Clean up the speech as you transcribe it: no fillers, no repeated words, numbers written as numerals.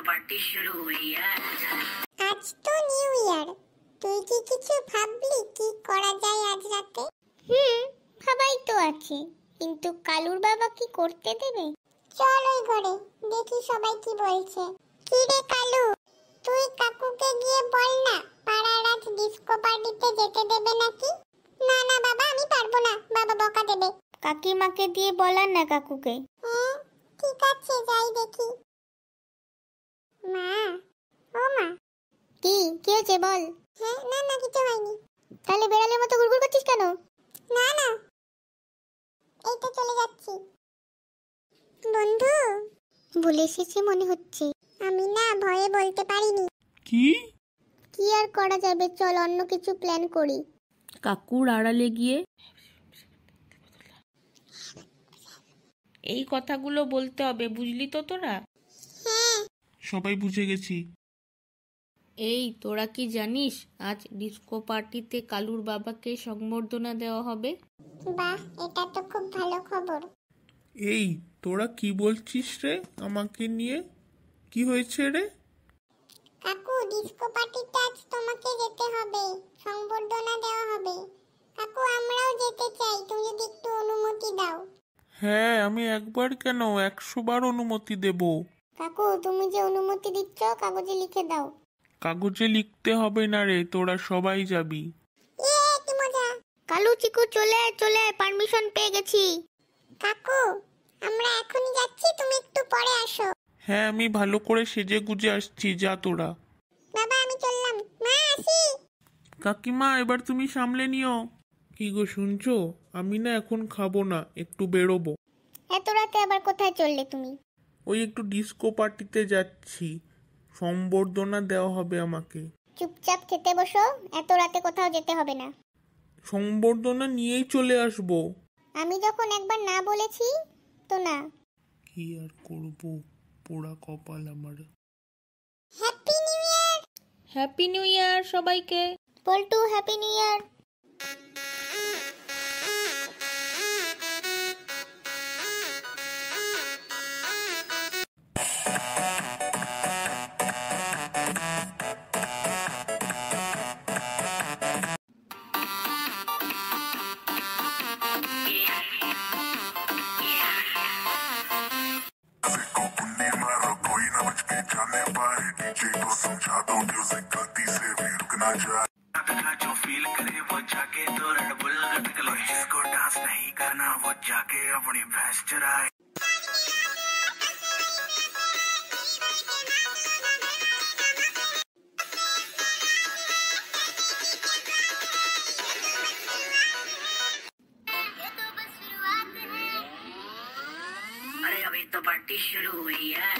Party शुरू हुई है। আজ তো নিউ ইয়ার, তুই কি কিছু ভাবলি কি করা যায় আজ রাতে? ভাবাই তো আছে, কিন্তু কালুর বাবা কি করতে দেবে? চল ওই ঘরে দেখি সবাই কি বলছে। কি রে কালু, তুই কাকুকে গিয়ে বল না পাড়ার আজ ডিস্কো পার্টিতে যেতে দেবে নাকি? না না বাবা, আমি পারবো না, বাবা বকা দেবে। কাকিমাকে দিয়ে বলার না কাকুকে। ঠিক আছে, যাই দেখি। মা, ও মা। কি হয়েছে বল? না না, কিছু হয়নি। তাহলে বেড়ালের মতো গুড়গুড় করছিস কেন? না না, এই তো চলে যাচ্ছি। বন্ধু, ভুলে এসেছি মনে হচ্ছে। আমি না ভয়ে বলতে পারিনি। কি আর করা যাবে, চল অন্য কিছু প্ল্যান করি। কাকুর আড়ালে গিয়ে এই কথাগুলো বলতে হবে, বুঝলি তো তোরা? হ্যাঁ, সবাই বুঝে গেছি। এই তোরা কি জানিস আজ ডিস্কো পার্টিতে কালুর বাবাকে সংবর্ধনা দেওয়া হবে? বাহ, এটা তো খুব ভালো খবর। এই তোরা কি বলছিস রে আমাকে নিয়ে? কি হয়েছে রে? কাকু, ডিস্কো পার্টিতে আজ তোমাকে যেতে হবে, সংবর্ধনা দেওয়া হবে। কাকু, আমরাও যেতে চাই, তুমি যদি একটু অনুমতি দাও। হ্যাঁ, আমি একবার কেন 100 বার অনুমতি দেব। কাকু, তুমি যে অনুমতি দিচ্ছ কাগজে লিখে দাও। কাগজে লিখতে হবে না রে, তোরা সবাই যাবি। কি মজা। কালু, চিকু, চলে চলে, পারমিশন পেয়ে গেছি। কাকু, আমরা এখনই যাচ্ছি, তুমি একটু পরে আসো। হ্যাঁ, আমি ভালো করে সেজে গুজে আসছি, যা তোরা। বাবা, আমি চললাম। মা, আসি। কাকিমা, এবার তুমি সামলে নিও। কি গো শুনছো? আমি না এখন খাবো না, একটু বেরোবো। এত রাতে আবার কোথায় চললে তুমি? ওই একটু ডিস্কো পার্টিতে যাচ্ছি, সংবর্ধনা দেওয়া হবে আমাকে। চুপচাপ খেতে বসো, এত রাতে কোথাও যেতে হবে না। সংবর্ধনা নিয়েই চলে আসবো। আমি যখন একবার না বলেছি তো না। কি আর করবো, পোড়া কপাল আমার। Happy new year. Happy new year সবাইকে। Paltu, happy new year. जो फील करे वो जाके तो रेड बुल गटक लो, जिसको डांस नहीं करना वो जाके अपनी भैंस चराए। अरे अभी तो पार्टी शुरू हुई है।